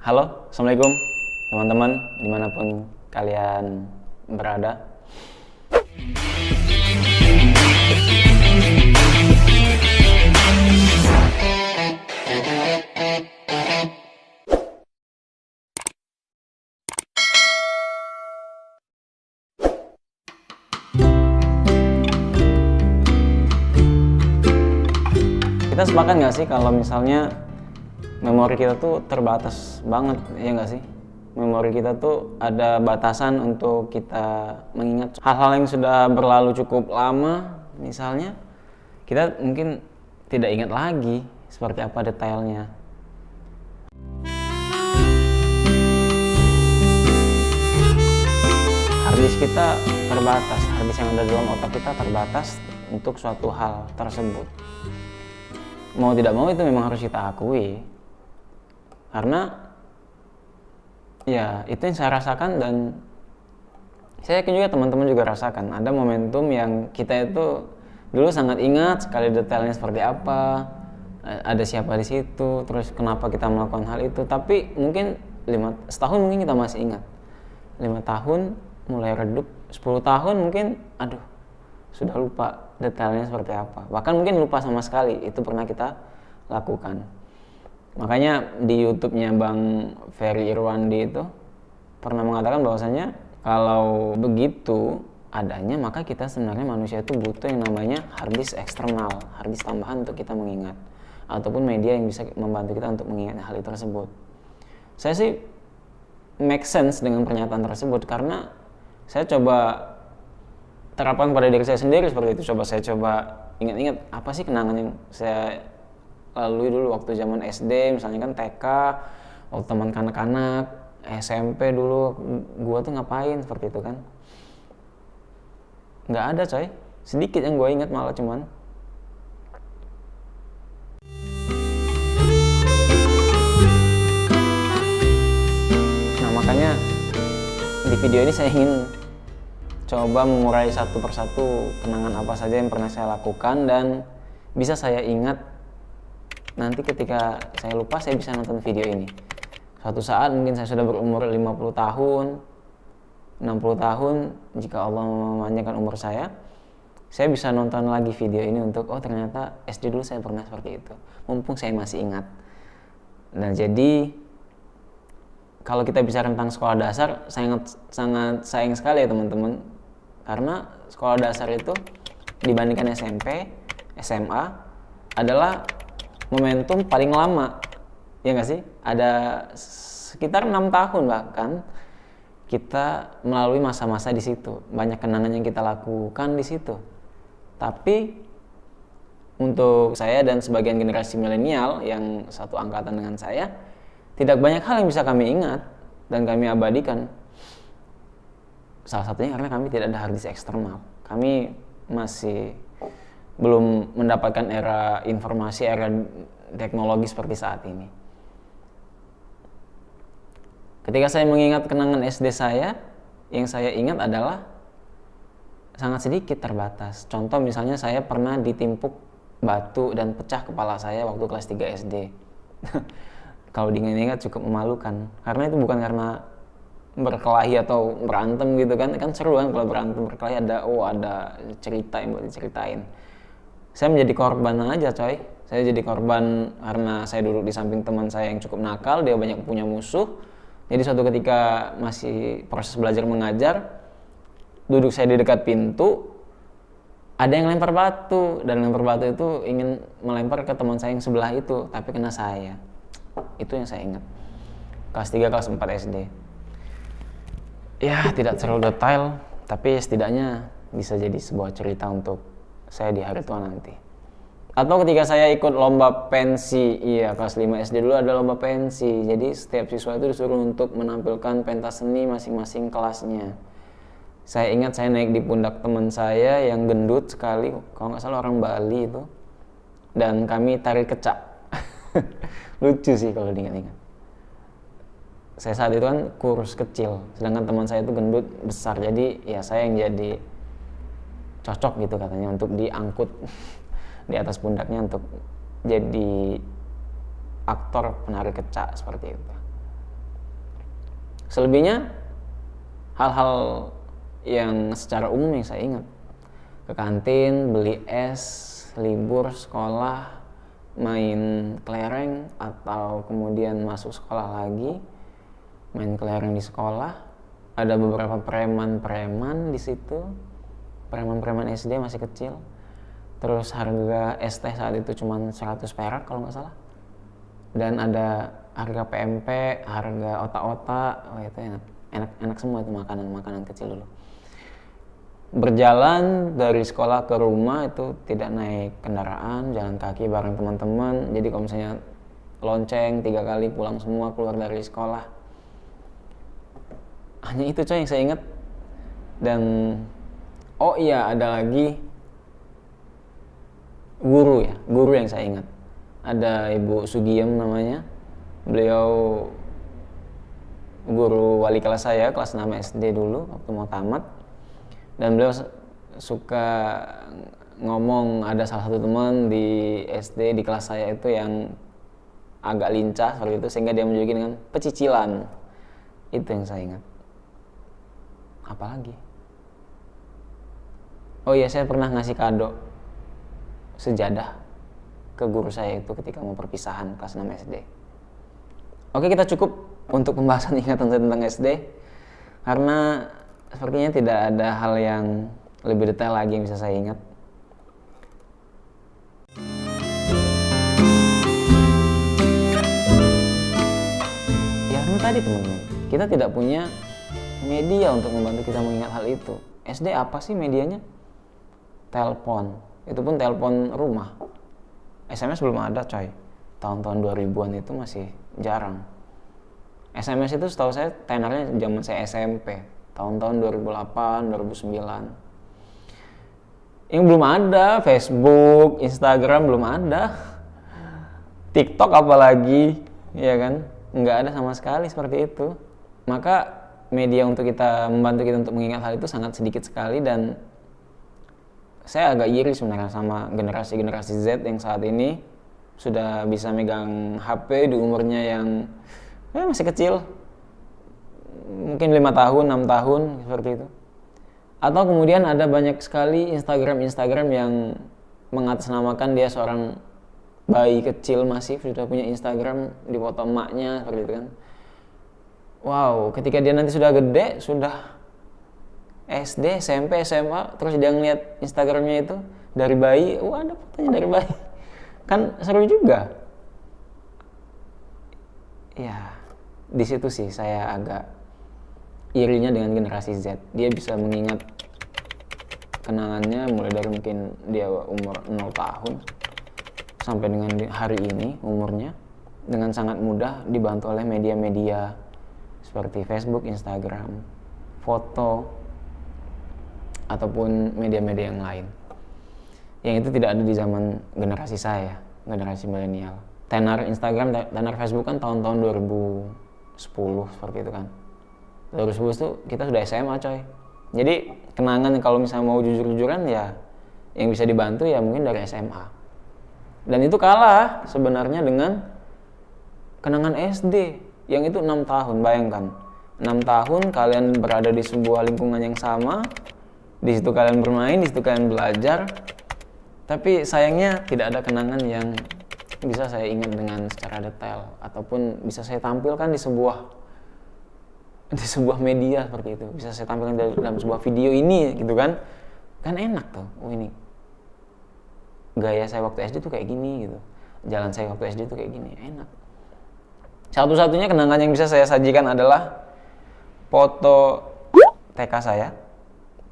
Halo, Assalamualaikum teman-teman dimanapun kalian berada. Kita sepakat nggak sih kalau misalnya memori kita tuh terbatas banget, ya nggak sih? Memori kita tuh ada batasan untuk kita mengingat hal-hal yang sudah berlalu cukup lama. Misalnya kita mungkin tidak ingat lagi seperti apa detailnya. Harddisk kita terbatas, harddisk yang ada dalam otak kita terbatas untuk suatu hal tersebut. Mau tidak mau itu memang harus kita akui. Karena ya itu yang saya rasakan, dan saya yakin juga teman-teman juga rasakan. Ada momentum yang kita itu dulu sangat ingat sekali detailnya seperti apa, ada siapa di situ, terus kenapa kita melakukan hal itu. Tapi mungkin setahun mungkin kita masih ingat, 5 tahun mulai redup, 10 tahun mungkin aduh sudah lupa detailnya seperti apa, bahkan mungkin lupa sama sekali itu pernah kita lakukan. Makanya di YouTube-nya Bang Ferry Irwandi itu pernah mengatakan bahwasanya kalau begitu adanya, maka kita sebenarnya manusia itu butuh yang namanya harddisk eksternal, harddisk tambahan untuk kita mengingat, ataupun media yang bisa membantu kita untuk mengingat hal itu tersebut. Saya sih make sense dengan pernyataan tersebut, karena saya coba terapkan pada diri saya sendiri seperti itu. Saya coba ingat-ingat apa sih kenangan yang saya lalui dulu waktu zaman SD, misalnya kan TK, waktu teman kanak-kanak, SMP dulu gua tuh ngapain seperti itu kan. Nggak ada coy, sedikit yang gua ingat malah cuman. Nah makanya di video ini saya ingin coba mengurai satu persatu kenangan apa saja yang pernah saya lakukan dan bisa saya ingat. Nanti ketika saya lupa, saya bisa nonton video ini. Suatu saat mungkin saya sudah berumur 50 tahun, 60 tahun, jika Allah memanjangkan umur saya bisa nonton lagi video ini untuk, oh ternyata SD dulu saya pernah seperti itu. Mumpung saya masih ingat. Nah jadi, kalau kita bicara tentang sekolah dasar, sangat sayang sekali ya teman-teman. Karena sekolah dasar itu dibandingkan SMP, SMA adalah momentum paling lama, ya nggak sih? Ada sekitar 6 tahun bahkan kita melalui masa-masa di situ, banyak kenangan yang kita lakukan di situ. Tapi untuk saya dan sebagian generasi milenial yang satu angkatan dengan saya, tidak banyak hal yang bisa kami ingat dan kami abadikan. Salah satunya karena kami tidak ada harddisk eksternal. Kami masih belum mendapatkan era informasi, era teknologi seperti saat ini. Ketika saya mengingat kenangan SD saya, yang saya ingat adalah sangat sedikit, terbatas. Contoh misalnya saya pernah ditimpuk batu dan pecah kepala saya waktu kelas 3 SD. Kalau diingat-ingat cukup memalukan. Karena itu bukan karena berkelahi atau berantem gitu kan seru kan kalau berantem berkelahi, ada cerita yang buat diceritain. Saya menjadi korban aja coy. Saya jadi korban karena saya duduk di samping teman saya yang cukup nakal, dia banyak punya musuh. Jadi suatu ketika masih proses belajar mengajar, duduk saya di dekat pintu, ada yang lempar batu, dan lempar batu itu ingin melempar ke teman saya yang sebelah itu, tapi kena saya. Itu yang saya ingat. Kelas 3, kelas 4 SD. Ya, tidak terlalu detail, tapi setidaknya bisa jadi sebuah cerita untuk saya di hari tua nanti. Atau ketika saya ikut lomba pensi, kelas 5 SD dulu ada lomba pensi. Jadi setiap siswa itu disuruh untuk menampilkan pentas seni masing-masing kelasnya. Saya ingat saya naik di pundak teman saya yang gendut sekali, kalau nggak salah orang Bali itu. Dan kami tarik kecak. Lucu sih kalau diingat-ingat. Saya saat itu kan kurus kecil, sedangkan teman saya itu gendut besar. Jadi ya saya yang jadi cocok gitu katanya untuk diangkut di atas pundaknya untuk jadi aktor penari kecak seperti itu. Selebihnya hal-hal yang secara umum yang saya ingat. Ke kantin, beli es, libur sekolah, main kelereng, atau kemudian masuk sekolah lagi, main kelereng di sekolah. Ada beberapa preman-preman di situ, preman-preman SD masih kecil. Terus harga es teh saat itu cuma 100 perak kalau nggak salah. Dan ada harga PMP, harga otak-otak, itu enak semua itu makanan kecil dulu. Berjalan dari sekolah ke rumah itu tidak naik kendaraan, jalan kaki bareng teman-teman. Jadi kalau misalnya lonceng 3 kali pulang semua keluar dari sekolah. Hanya itu coy yang saya ingat. Dan oh iya, ada lagi guru yang saya ingat. Ada Ibu Sugiem namanya. Beliau guru wali kelas saya, kelas 6 SD dulu waktu mau tamat. Dan beliau suka ngomong, ada salah satu teman di SD di kelas saya itu yang agak lincah seperti itu, sehingga dia menunjukin dengan pecicilan. Itu yang saya ingat. Apalagi? Oh iya, saya pernah ngasih kado sejadah ke guru saya itu ketika mau perpisahan kelas 6 SD. Oke, kita cukup untuk pembahasan ingatan saya tentang SD, karena sepertinya tidak ada hal yang lebih detail lagi yang bisa saya ingat. Ya karena tadi teman-teman, kita tidak punya media untuk membantu kita mengingat hal itu. SD apa sih medianya? Telepon, itu pun telepon rumah. SMS belum ada coy. Tahun-tahun 2000-an itu masih jarang. SMS itu setahu saya tenornya zaman saya SMP, tahun-tahun 2008, 2009. Yang belum ada Facebook, Instagram belum ada. TikTok apalagi, ya kan? Nggak ada sama sekali seperti itu. Maka media untuk kita, membantu kita untuk mengingat hal itu sangat sedikit sekali, dan saya agak iri sebenarnya sama generasi-generasi Z yang saat ini sudah bisa megang HP di umurnya yang masih kecil, mungkin 5 tahun, 6 tahun seperti itu. Atau kemudian ada banyak sekali Instagram yang mengatasnamakan dia seorang bayi kecil masih sudah punya Instagram, dipoto emaknya seperti itu kan. Wow, ketika dia nanti sudah gede, sudah SD, SMP, SMA, terus dia ngeliat Instagramnya itu dari bayi, ada fotonya dari bayi. Kan seru juga. Ya, di situ sih saya agak irinya dengan generasi Z. Dia bisa mengingat kenangannya mulai dari mungkin dia umur 0 tahun sampai dengan hari ini umurnya dengan sangat mudah dibantu oleh media-media seperti Facebook, Instagram, foto, ataupun media-media yang lain. Yang itu tidak ada di zaman generasi saya, generasi milenial. Tenar Instagram, tenar Facebook kan tahun-tahun 2010 seperti itu kan. 2010 itu kita sudah SMA coy. Jadi kenangan kalau misalnya mau jujur-jujuran ya yang bisa dibantu ya mungkin dari SMA. Dan itu kalah sebenarnya dengan kenangan SD yang itu 6 tahun, bayangkan. 6 tahun kalian berada di sebuah lingkungan yang sama, di situ kalian bermain, di situ kalian belajar. Tapi sayangnya tidak ada kenangan yang bisa saya ingat dengan secara detail ataupun bisa saya tampilkan di sebuah media seperti itu. Bisa saya tampilkan dalam sebuah video ini gitu kan. Kan enak tuh. Oh ini gaya saya waktu SD tuh kayak gini gitu. Jalan saya waktu SD tuh kayak gini, enak. Satu-satunya kenangan yang bisa saya sajikan adalah foto TK saya,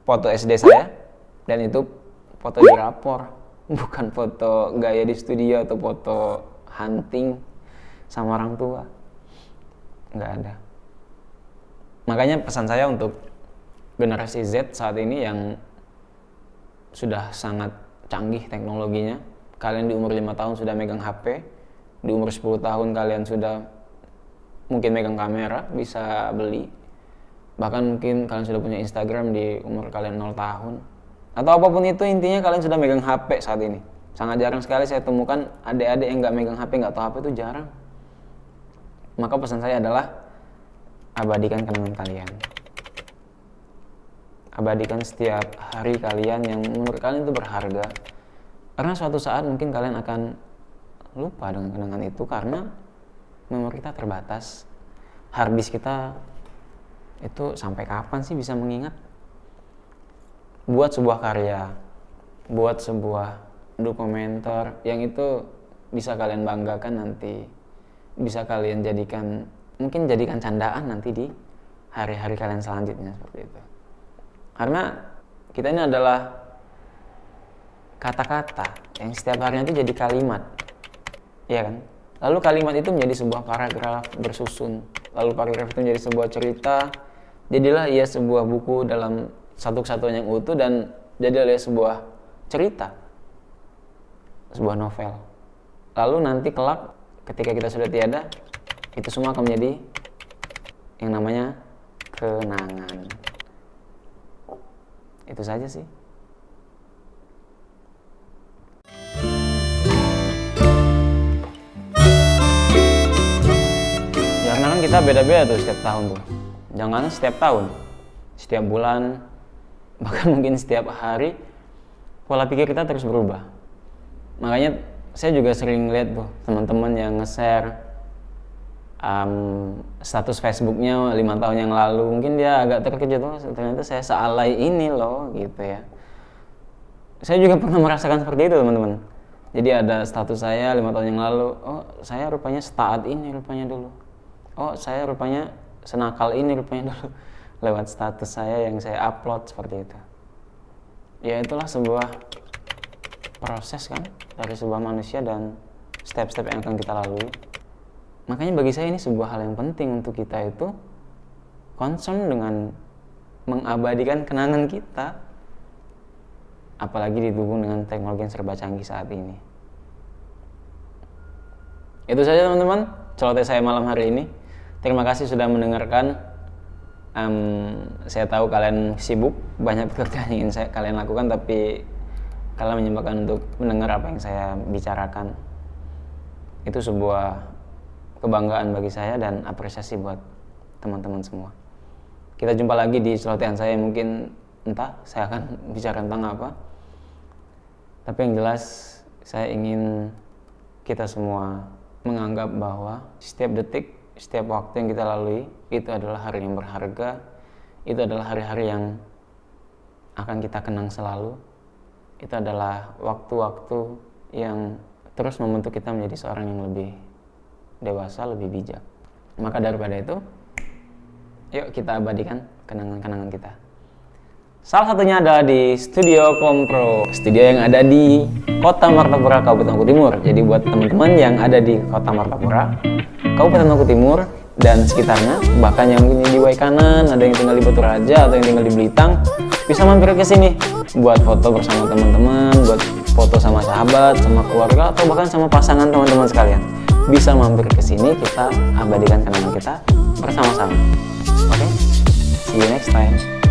foto SD saya, dan itu foto di rapor, bukan foto gaya di studio atau foto hunting sama orang tua. Nggak ada. Makanya pesan saya untuk generasi Z saat ini yang sudah sangat canggih teknologinya. Kalian di umur 5 tahun sudah megang HP, di umur 10 tahun kalian sudah mungkin megang kamera, bisa beli. Bahkan mungkin kalian sudah punya Instagram di umur kalian 0 tahun. Atau apapun itu, intinya kalian sudah megang HP saat ini. Sangat jarang sekali saya temukan adik-adik yang nggak megang HP, nggak tahu HP itu jarang. Maka pesan saya adalah abadikan kenangan kalian. Abadikan setiap hari kalian yang menurut kalian itu berharga. Karena suatu saat mungkin kalian akan lupa dengan kenangan itu karena memori kita terbatas. Harddisk kita itu sampai kapan sih bisa mengingat? Buat sebuah karya, buat sebuah dokumenter yang itu bisa kalian banggakan nanti, bisa kalian jadikan, mungkin jadikan candaan nanti di hari-hari kalian selanjutnya seperti itu. Karena kita ini adalah kata-kata yang setiap harinya itu jadi kalimat, ya kan? Lalu kalimat itu menjadi sebuah paragraf bersusun, lalu paragraf itu menjadi sebuah cerita, jadilah ia sebuah buku dalam satu kesatuan yang utuh, dan jadilah ia sebuah cerita, sebuah novel. Lalu nanti kelak ketika kita sudah tiada, itu semua akan menjadi yang namanya kenangan. Itu saja sih. Ya karena kan kita beda-beda tuh setiap tahun tuh. Jangan setiap tahun, setiap bulan, bahkan mungkin setiap hari, pola pikir kita terus berubah. Makanya saya juga sering lihat tuh teman-teman yang nge-share status Facebooknya 5 tahun yang lalu. Mungkin dia agak terkejut, oh ternyata saya sealai ini loh gitu ya. Saya juga pernah merasakan seperti itu teman-teman. Jadi ada status saya 5 tahun yang lalu, oh saya rupanya setaat ini rupanya dulu, oh saya rupanya senakal ini rupanya dulu, lewat status saya yang saya upload seperti itu. Ya itulah sebuah proses kan dari sebuah manusia dan step-step yang akan kita lalui. Makanya bagi saya ini sebuah hal yang penting untuk kita itu concern dengan mengabadikan kenangan kita, apalagi didukung dengan teknologi yang serba canggih saat ini. Itu saja teman-teman celoteh saya malam hari ini. Terima kasih sudah mendengarkan. Saya tahu kalian sibuk, banyak pekerjaan yang ingin kalian lakukan, tapi kalian menyempatkan untuk mendengar apa yang saya bicarakan. Itu sebuah kebanggaan bagi saya dan apresiasi buat teman-teman semua. Kita jumpa lagi di celotehan saya, mungkin entah saya akan bicara tentang apa. Tapi yang jelas saya ingin kita semua menganggap bahwa setiap detik, setiap waktu yang kita lalui itu adalah hari yang berharga. Itu adalah hari-hari yang akan kita kenang selalu. Itu adalah waktu-waktu yang terus membentuk kita menjadi seorang yang lebih dewasa, lebih bijak. Maka daripada itu, yuk kita abadikan kenangan-kenangan kita. Salah satunya adalah di Studio Kompro, studio yang ada di Kota Martapura, Kabupaten Maluku Timur. Jadi buat teman-teman yang ada di Kota Martapura, Kabupaten Maluku Timur dan sekitarnya, bahkan yang mungkin di Waikanan, ada yang tinggal di Batu Raja atau yang tinggal di Belitang, bisa mampir ke sini buat foto bersama teman-teman, buat foto sama sahabat, sama keluarga, atau bahkan sama pasangan teman-teman sekalian. Bisa mampir ke sini, kita abadikan kenangan kita bersama-sama. Oke? See you next time.